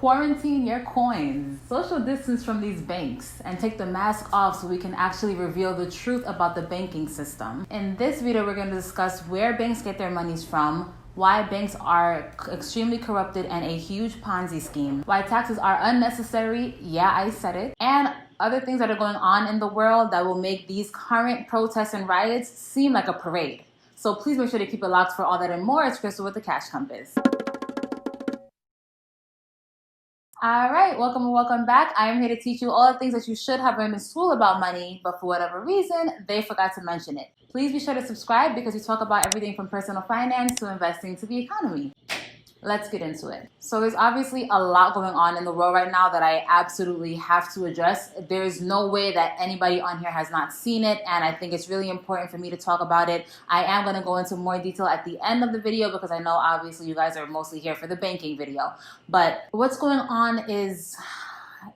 Quarantine your coins. Social distance from these banks and take the mask off so we can actually reveal the truth about the banking system. In this video, we're going to discuss where banks get their monies from, why banks are extremely corrupted and a huge Ponzi scheme, why taxes are unnecessary, yeah, I said it, and other things that are going on in the world that will make these current protests and riots seem like a parade. So please make sure to keep it locked for all that and more. It's Crystal with the Cash Compass. All right, welcome and welcome back. I am here to teach you all the things that you should have learned in school about money, but for whatever reason, they forgot to mention it. Please be sure to subscribe because we talk about everything from personal finance to investing to the economy. Let's get into it. So there's obviously a lot going on in the world right now that I absolutely have to address. There's no way that anybody on here has not seen it, and I think it's really important for me to talk about it. I am going to go into more detail at the end of the video because I know obviously you guys are mostly here for the banking video. But what's going on is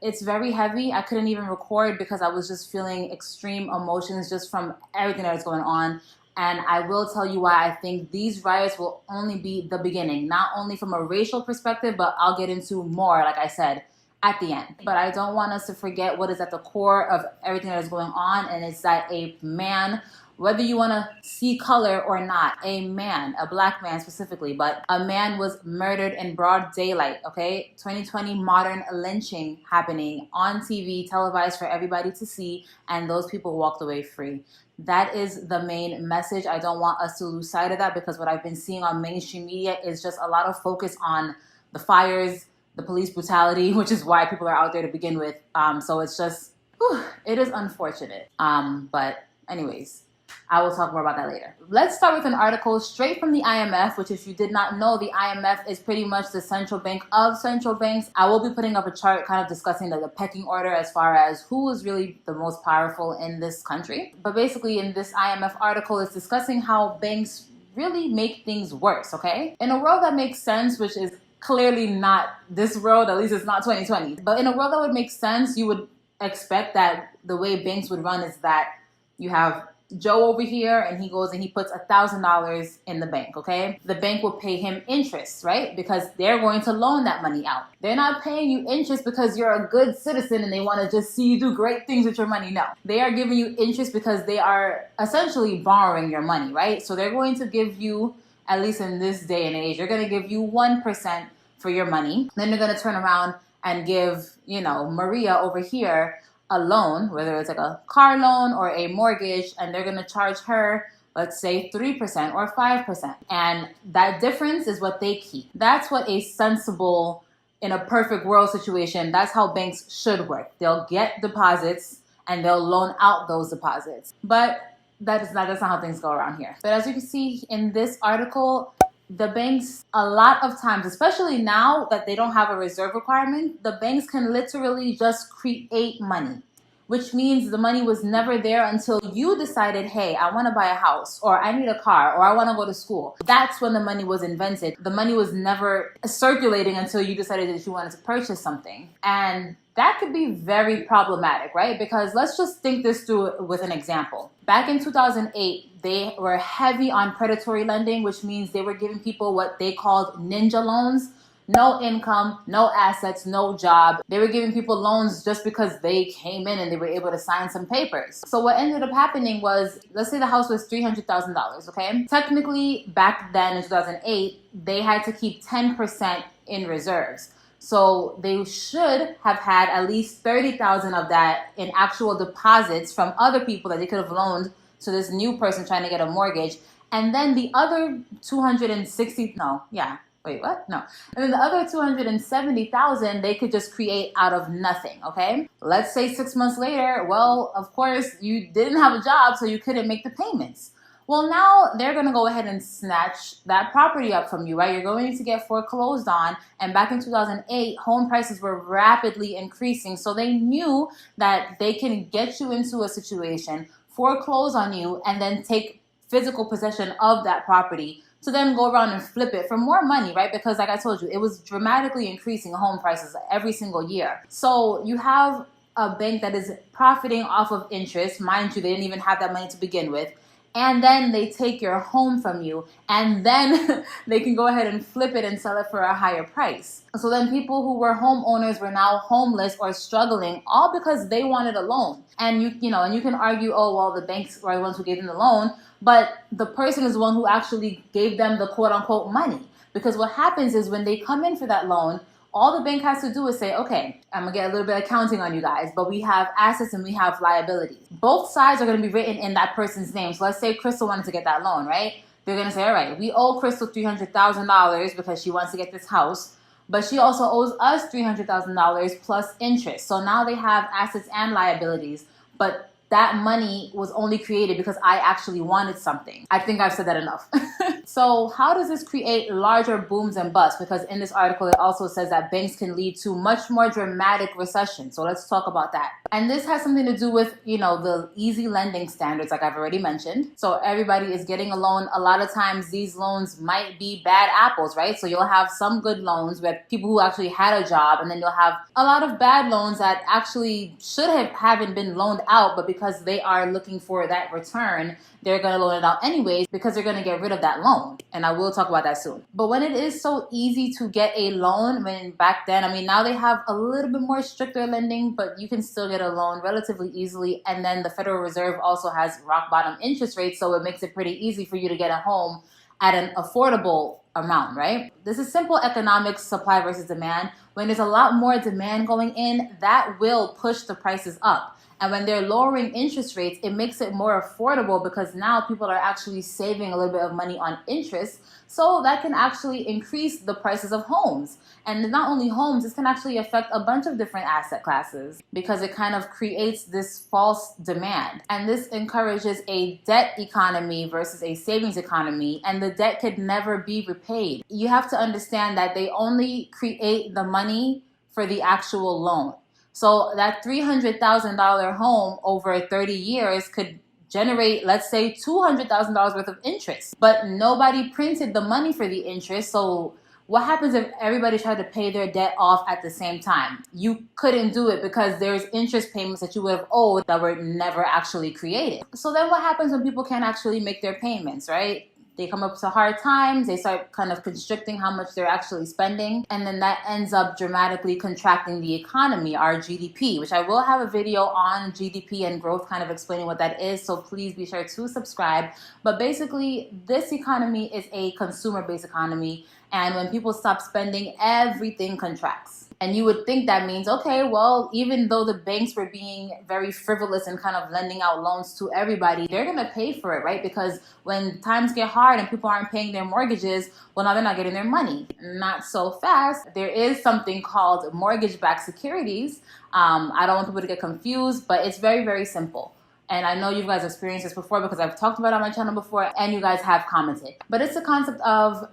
it's very heavy. I couldn't even record because I was just feeling extreme emotions just from everything that was going on. And I will tell you why I think these riots will only be the beginning, not only from a racial perspective, but I'll get into more, like I said, at the end. But I don't want us to forget what is at the core of everything that is going on, and it's that a man, whether you want to see color or not, a man, a black man specifically, but a man was murdered in broad daylight, okay? 2020 modern lynching happening on TV, televised for everybody to see, and those people walked away free. That is the main message. I don't want us to lose sight of that because what I've been seeing on mainstream media is just a lot of focus on the fires, the police brutality, which is why people are out there to begin with. So it's just, it is unfortunate. But anyways, I will talk more about that later. Let's start with an article straight from the IMF, which if you did not know, the IMF is pretty much the central bank of central banks. I will be putting up a chart kind of discussing the pecking order as far as who is really the most powerful in this country. But basically in this IMF article, it's discussing how banks really make things worse, okay? In a world that makes sense, which is clearly not this world, at least it's not 2020. But in a world that would make sense, you would expect that the way banks would run is that you have Joe over here and he goes and he puts $1,000 in the bank, okay? The bank will pay him interest, right? Because they're going to loan that money out. They're not paying you interest because you're a good citizen and they want to just see you do great things with your money. No, they are giving you interest because they are essentially borrowing your money, right? So they're going to give you, at least in this day and age, they're going to give you 1% for your money. Then they're going to turn around and give, you know, Maria over here a loan, whether it's like a car loan or a mortgage, and they're going to charge her, let's say 3% or 5%. And that difference is what they keep. That's what a sensible, in a perfect world situation, that's how banks should work. They'll get deposits and they'll loan out those deposits. But that's not how things go around here. But as you can see in this article, the banks, a lot of times, especially now that they don't have a reserve requirement, the banks can literally just create money, which means the money was never there until you decided, hey, I want to buy a house, or I need a car, or I want to go to school. That's when the money was invented. The money was never circulating until you decided that you wanted to purchase something. And that could be very problematic, right? Because let's just think this through with an example. Back in 2008, they were heavy on predatory lending, which means they were giving people what they called ninja loans. No income, no assets, no job. They were giving people loans just because they came in and they were able to sign some papers. So what ended up happening was, let's say the house was $300,000, okay? Technically, back then in 2008, they had to keep 10% in reserves. So they should have had at least 30,000 of that in actual deposits from other people that they could have loaned to this new person trying to get a mortgage. And then the other 260, no, yeah. Wait, what? No. And then the other 270,000, they could just create out of nothing, okay? Let's say 6 months later, well, of course, you didn't have a job, so you couldn't make the payments. Well, now they're going to go ahead and snatch that property up from you, right? You're going to get foreclosed on. And back in 2008, home prices were rapidly increasing. So they knew that they can get you into a situation, foreclose on you, and then take physical possession of that property to then go around and flip it for more money, right? Because like I told you, it was dramatically increasing home prices every single year. So you have a bank that is profiting off of interest. Mind you, they didn't even have that money to begin with. and then they take your home from you, and then they can go ahead and flip it and sell it for a higher price. So then people who were homeowners were now homeless or struggling, all because they wanted a loan. And you can argue, oh well, the banks are the ones who gave them the loan, but the person is the one who actually gave them the quote unquote money. Because what happens is when they come in for that loan, all the bank has to do is say, okay, I'm going to get a little bit of accounting on you guys, but we have assets and we have liabilities. Both sides are going to be written in that person's name. So let's say Crystal wanted to get that loan, right? They're going to say, all right, we owe Crystal $300,000 because she wants to get this house, but she also owes us $300,000 plus interest. So now they have assets and liabilities, but that money was only created because I actually wanted something. I think I've said that enough. So how does this create larger booms and busts? Because in this article, it also says that banks can lead to much more dramatic recession. So let's talk about that. And this has something to do with, the easy lending standards, like I've already mentioned. So everybody is getting a loan. A lot of times these loans might be bad apples, right? So you'll have some good loans with people who actually had a job, and then you'll have a lot of bad loans that actually haven't been loaned out, but because they are looking for that return, they're going to loan it out anyways because they're going to get rid of that loan. And I will talk about that soon. But when it is so easy to get a loan, back then, now they have a little bit more stricter lending, but you can still get a loan relatively easily. And then the Federal Reserve also has rock bottom interest rates, so it makes it pretty easy for you to get a home at an affordable amount, right? This is simple economics, supply versus demand. When there's a lot more demand going in, that will push the prices up. And when they're lowering interest rates, it makes it more affordable because now people are actually saving a little bit of money on interest. So that can actually increase the prices of homes. And not only homes, this can actually affect a bunch of different asset classes because it kind of creates this false demand. And this encourages a debt economy versus a savings economy, and the debt could never be repaid. You have to understand that they only create the money for the actual loan. So that $300,000 home over 30 years could generate, let's say, $200,000 worth of interest. But nobody printed the money for the interest. So what happens if everybody tried to pay their debt off at the same time? You couldn't do it because there's interest payments that you would have owed that were never actually created. So then what happens when people can't actually make their payments, right? They come up to hard times, they start kind of constricting how much they're actually spending, and then that ends up dramatically contracting the economy, our GDP, which I will have a video on GDP and growth kind of explaining what that is, so please be sure to subscribe. But basically, this economy is a consumer-based economy, and when people stop spending, everything contracts. And you would think that means, okay, well, even though the banks were being very frivolous and kind of lending out loans to everybody, they're going to pay for it, right? Because when times get hard and people aren't paying their mortgages, well, now they're not getting their money. Not so fast. There is something called mortgage-backed securities. I don't want people to get confused, but it's very, very simple. And I know you guys experienced this before because I've talked about it on my channel before and you guys have commented. But it's the concept of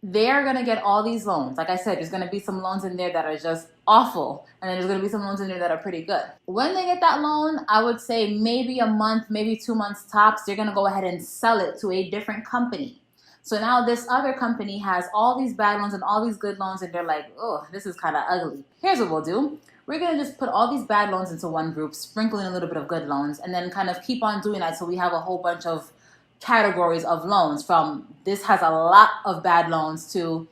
they're going to get all these loans. Like I said, there's going to be some loans in there that are just awful. And then there's going to be some loans in there that are pretty good. When they get that loan, I would say maybe a month, maybe 2 months tops, they're going to go ahead and sell it to a different company. So now this other company has all these bad loans and all these good loans, and they're like, oh, this is kind of ugly. Here's what we'll do. We're going to just put all these bad loans into one group, sprinkle in a little bit of good loans, and then kind of keep on doing that so we have a whole bunch of categories of loans, from this has a lot of bad loans to,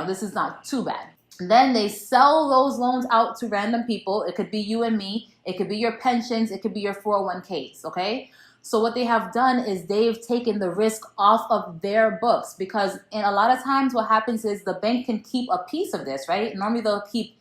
this is not too bad. And then they sell those loans out to random people. It could be you and me. It could be your pensions. It could be your 401ks, okay? So what they have done is they've taken the risk off of their books, because in a lot of times what happens is the bank can keep a piece of this, right? Normally they'll keep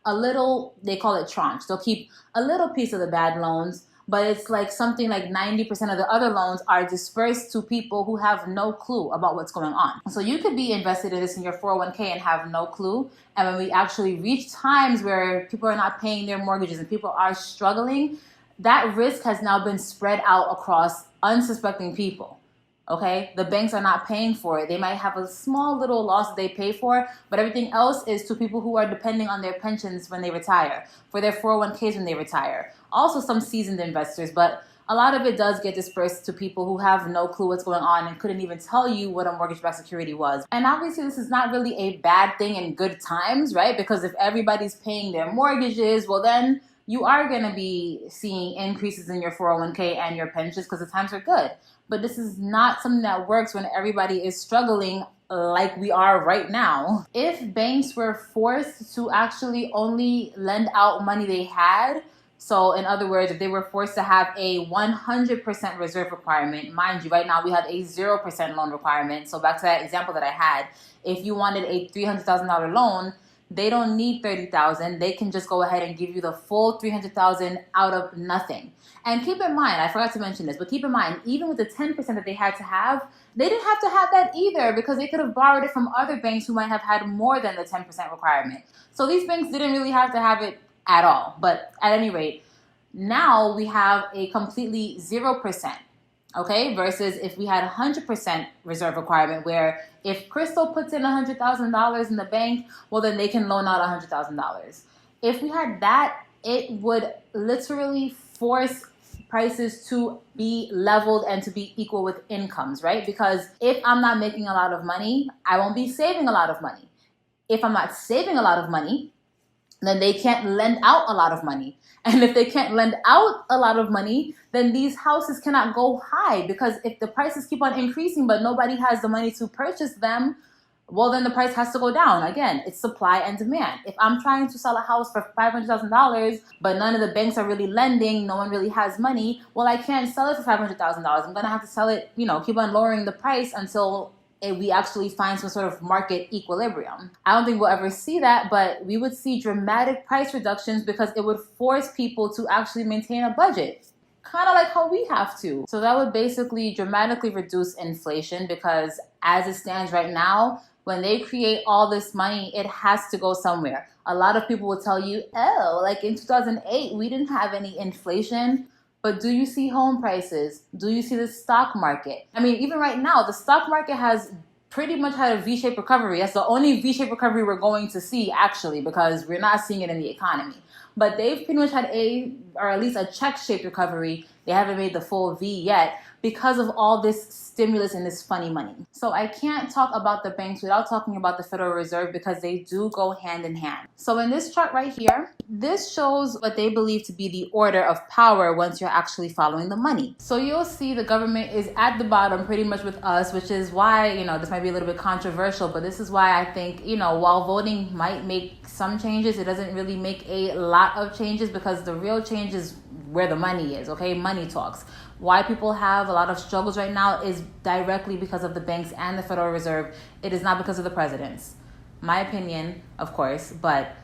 a little, they call it tranche. They'll keep a little piece of the bad loans, but it's like something like 90% of the other loans are dispersed to people who have no clue about what's going on. So you could be invested in this in your 401k and have no clue. And when we actually reach times where people are not paying their mortgages and people are struggling, that risk has now been spread out across unsuspecting people. Okay, the banks are not paying for it. They might have a small little loss that they pay for, but everything else is to people who are depending on their pensions when they retire, for their 401ks when they retire. Also some seasoned investors, but a lot of it does get dispersed to people who have no clue what's going on and couldn't even tell you what a mortgage-backed security was. And obviously this is not really a bad thing in good times, right? Because if everybody's paying their mortgages, well then you are going to be seeing increases in your 401k and your pensions because the times are good. But this is not something that works when everybody is struggling like we are right now. If banks were forced to actually only lend out money they had, so in other words, if they were forced to have a 100% reserve requirement, mind you, right now we have a 0% loan requirement. So back to that example that I had, if you wanted a $300,000 loan, they don't need $30,000. They can just go ahead and give you the full $300,000 out of nothing. And keep in mind, I forgot to mention this, but keep in mind, even with the 10% that they had to have, they didn't have to have that either because they could have borrowed it from other banks who might have had more than the 10% requirement. So these banks didn't really have to have it at all. But at any rate, now we have a completely 0%. Okay, versus if we had 100% reserve requirement, where if Crystal puts in $100,000 in the bank, well, then they can loan out $100,000. If we had that, it would literally force prices to be leveled and to be equal with incomes, right? Because if I'm not making a lot of money, I won't be saving a lot of money. If I'm not saving a lot of money, then they can't lend out a lot of money. And if they can't lend out a lot of money, then these houses cannot go high, because if the prices keep on increasing but nobody has the money to purchase them, well, then the price has to go down. Again, it's supply and demand. If I'm trying to sell a house for $500,000, but none of the banks are really lending, no one really has money, well, I can't sell it for $500,000. I'm going to have to sell it, keep on lowering the price until we actually find some sort of market equilibrium. I don't think we'll ever see that, but we would see dramatic price reductions because it would force people to actually maintain a budget, kind of like how we have to. So that would basically dramatically reduce inflation, because as it stands right now, when they create all this money, it has to go somewhere. A lot of people will tell you, oh, like in 2008, we didn't have any inflation. But do you see home prices? Do you see the stock market? I mean, even right now, the stock market has pretty much had a V-shaped recovery. That's the only V-shaped recovery we're going to see, actually, because we're not seeing it in the economy. But they've pretty much had or at least a check-shaped recovery. They haven't made the full V yet because of all this stimulus and this funny money. So I can't talk about the banks without talking about the Federal Reserve, because they do go hand in hand. So in this chart right here, this shows what they believe to be the order of power once you're actually following the money. So you'll see the government is at the bottom pretty much with us, which is why, this might be a little bit controversial, but this is why I think, while voting might make some changes, it doesn't really make a lot of changes, because the real change is where the money is, okay? Money talks. Why people have a lot of struggles right now is directly because of the banks and the Federal Reserve. It is not because of the presidents. My opinion, of course, but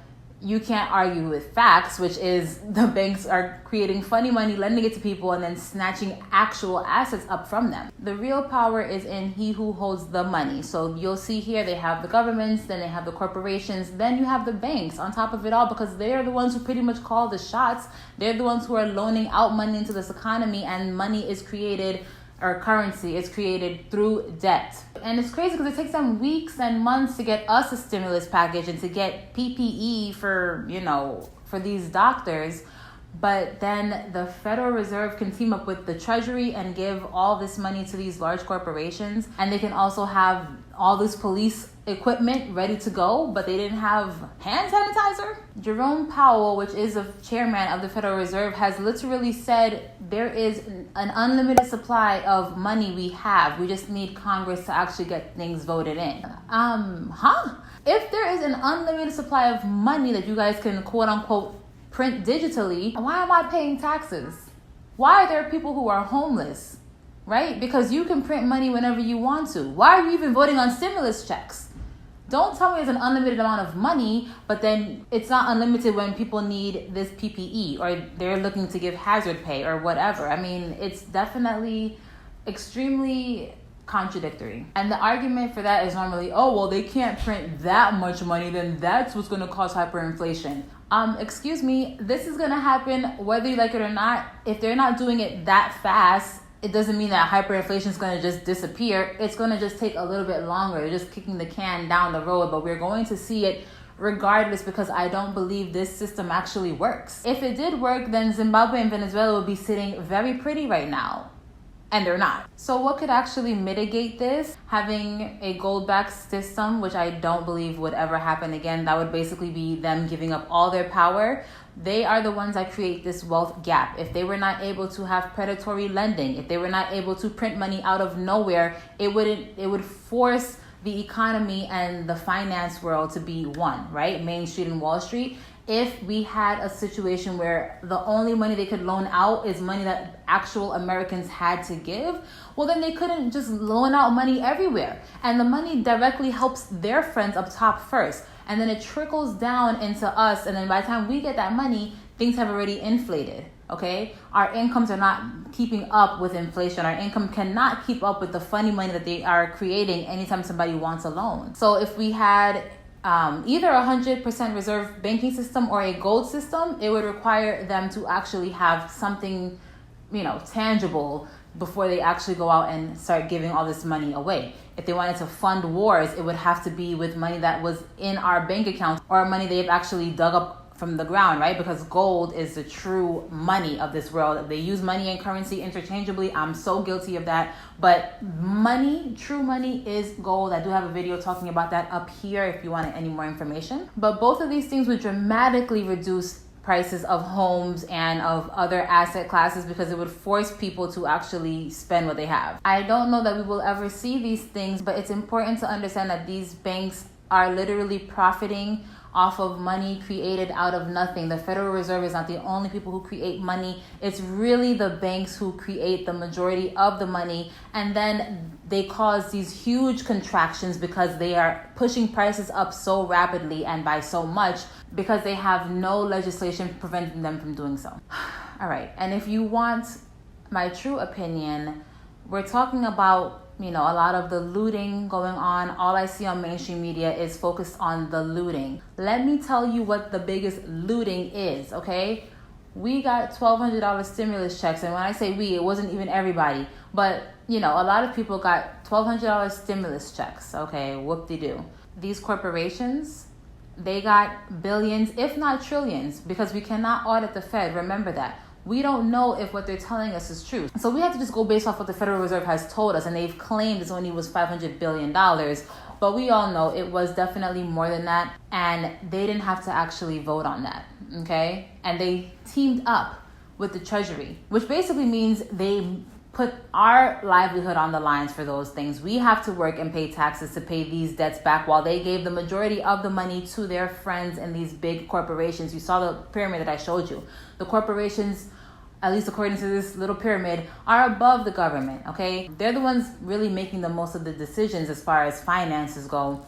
you can't argue with facts, which is the banks are creating funny money, lending it to people, and then snatching actual assets up from them. The real power is in he who holds the money. So you'll see here they have the governments, then they have the corporations, then you have the banks on top of it all, because they're the ones who pretty much call the shots. They're the ones who are loaning out money into this economy, and money is created, or currency is created, through debt. And it's crazy because it takes them weeks and months to get us a stimulus package and to get PPE for these doctors. But then the Federal Reserve can team up with the Treasury and give all this money to these large corporations. And they can also have all this police equipment ready to go, but they didn't have hand sanitizer. Jerome Powell, which is the chairman of the Federal Reserve, has literally said there is an unlimited supply of money we have. We just need Congress to actually get things voted in. If there is an unlimited supply of money that you guys can quote unquote print digitally, why am I paying taxes? Why are there people who are homeless? Right? Because you can print money whenever you want to. Why are you even voting on stimulus checks? Don't tell me there's an unlimited amount of money, but then it's not unlimited when people need this PPE or they're looking to give hazard pay or whatever. I mean, it's definitely extremely contradictory. And the argument for that is normally, oh, well, they can't print that much money, then that's what's going to cause hyperinflation. Excuse me, this is going to happen whether you like it or not. If they're not doing it that fast, it doesn't mean that hyperinflation is going to just disappear. It's going to just take a little bit longer. They're just kicking the can down the road, but we're going to see it regardless, because I don't believe this system actually works. If it did work, then Zimbabwe and Venezuela would be sitting very pretty right now. and they're not. So what could actually mitigate this? Having a gold-backed system, which I don't believe would ever happen again. That would basically be them giving up all their power. They are the ones that create this wealth gap. If they were not able to have predatory lending, if they were not able to print money out of nowhere, it would force the economy and the finance world to be one, right? Main Street and Wall Street. If we had a situation where the only money they could loan out is money that actual Americans had to give, well, then they couldn't just loan out money everywhere. And the money directly helps their friends up top first. And then it trickles down into us. And then by the time we get that money, things have already inflated. Okay, our incomes are not keeping up with inflation. Our income cannot keep up with the funny money that they are creating anytime somebody wants a loan. So if we had either 100% reserve banking system or a gold system, it would require them to actually have something, tangible before they actually go out and start giving all this money away. If they wanted to fund wars, it would have to be with money that was in our bank account or money they've actually dug up from the ground, right? Because gold is the true money of this world. They use money and currency interchangeably. I'm so guilty of that. But money, true money, is gold. I do have a video talking about that up here if you want any more information. But both of these things would dramatically reduce prices of homes and of other asset classes because it would force people to actually spend what they have. I don't know that we will ever see these things, but it's important to understand that these banks are literally profiting off of money created out of nothing. The Federal Reserve is not the only people who create money. It's really the banks who create the majority of the money, and then they cause these huge contractions because they are pushing prices up so rapidly and by so much because they have no legislation preventing them from doing so. All right, and if you want my true opinion, we're talking about a lot of the looting going on. All I see on mainstream media is focused on the looting. Let me tell you what the biggest looting is, okay? We got $1,200 stimulus checks. And when I say we, it wasn't even everybody. But, a lot of people got $1,200 stimulus checks, okay? Whoop-de-doo. These corporations, they got billions, if not trillions, because we cannot audit the Fed. Remember that. We don't know if what they're telling us is true. So we have to just go based off what the Federal Reserve has told us. And they've claimed it's only was $500 billion. But we all know it was definitely more than that. And they didn't have to actually vote on that. Okay? And they teamed up with the Treasury, which basically means they put our livelihood on the lines for those things. We have to work and pay taxes to pay these debts back while they gave the majority of the money to their friends in these big corporations. You saw the pyramid that I showed you. The corporations, at least according to this little pyramid, are above the government, okay? They're the ones really making the most of the decisions as far as finances go.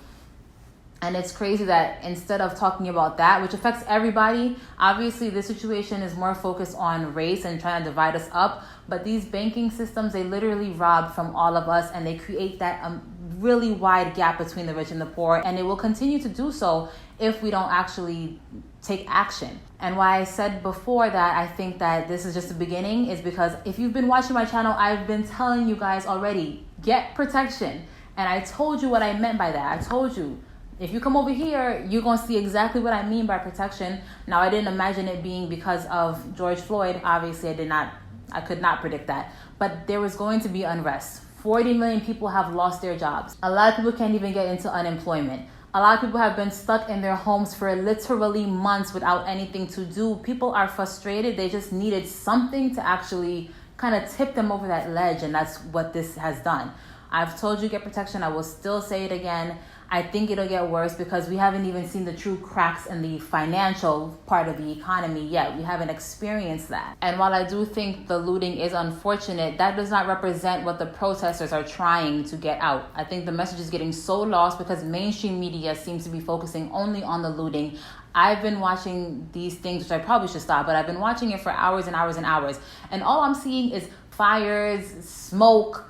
And it's crazy that instead of talking about that, which affects everybody, obviously this situation is more focused on race and trying to divide us up. But these banking systems, they literally rob from all of us, and they create that really wide gap between the rich and the poor. And it will continue to do so if we don't actually take action. And why I said before that I think that this is just the beginning is because if you've been watching my channel, I've been telling you guys already, get protection. And I told you what I meant by that. I told you, if you come over here, you're going to see exactly what I mean by protection. Now, I didn't imagine it being because of George Floyd. Obviously, I could not predict that. But there was going to be unrest. 40 million people have lost their jobs. A lot of people can't even get into unemployment. A lot of people have been stuck in their homes for literally months without anything to do. People are frustrated. They just needed something to actually kind of tip them over that ledge. And that's what this has done. I've told you get protection. I will still say it again. I think it'll get worse because we haven't even seen the true cracks in the financial part of the economy yet. We haven't experienced that. And while I do think the looting is unfortunate, that does not represent what the protesters are trying to get out. I think the message is getting so lost because mainstream media seems to be focusing only on the looting. I've been watching these things, which I probably should stop, but I've been watching it for hours and hours and hours. And all I'm seeing is fires, smoke,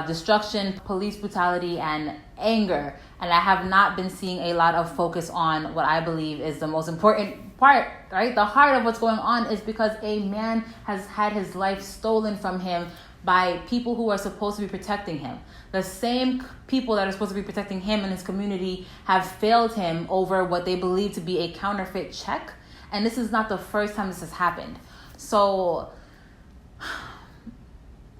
destruction, police brutality, and anger. And I have not been seeing a lot of focus on what I believe is the most important part, right? The heart of what's going on is because a man has had his life stolen from him by people who are supposed to be protecting him. The same people that are supposed to be protecting him and his community have failed him over what they believe to be a counterfeit check. And this is not the first time this has happened. So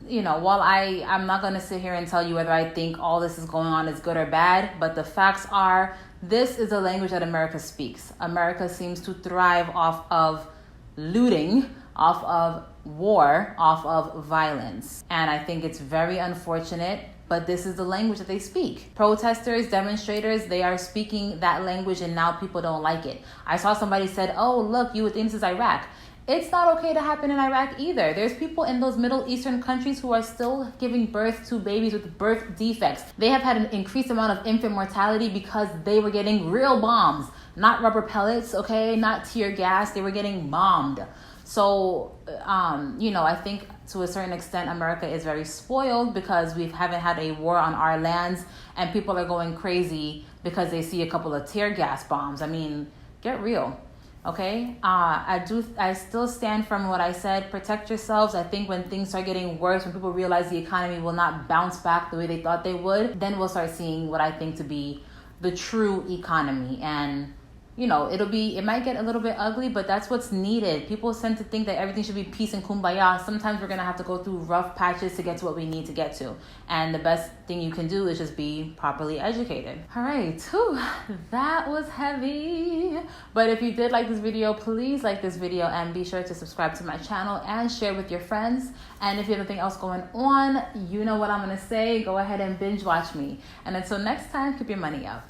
while I'm not going to sit here and tell you whether I think all this is going on is good or bad, but the facts are this is the language that America speaks. America seems to thrive off of looting, off of war, off of violence. And I think it's very unfortunate, but this is the language that they speak. Protesters, demonstrators, they are speaking that language, and now people don't like it. I saw somebody said, oh, look, you would think this is Iraq. It's not okay to happen in Iraq either. There's people in those Middle Eastern countries who are still giving birth to babies with birth defects. They have had an increased amount of infant mortality because they were getting real bombs, not rubber pellets, okay, not tear gas. They were getting bombed. So, I think to a certain extent, America is very spoiled because we haven't had a war on our lands, and people are going crazy because they see a couple of tear gas bombs. I mean, get real. Okay, I still stand from what I said. Protect yourselves. I think when things start getting worse, when people realize the economy will not bounce back the way they thought they would, then we'll start seeing what I think to be the true economy. And it might get a little bit ugly, but that's what's needed. People tend to think that everything should be peace and kumbaya. Sometimes we're going to have to go through rough patches to get to what we need to get to. And the best thing you can do is just be properly educated. All right. Whew, that was heavy. But if you did like this video, please like this video and be sure to subscribe to my channel and share with your friends. And if you have anything else going on, you know what I'm going to say. Go ahead and binge watch me. And until next time, keep your money up.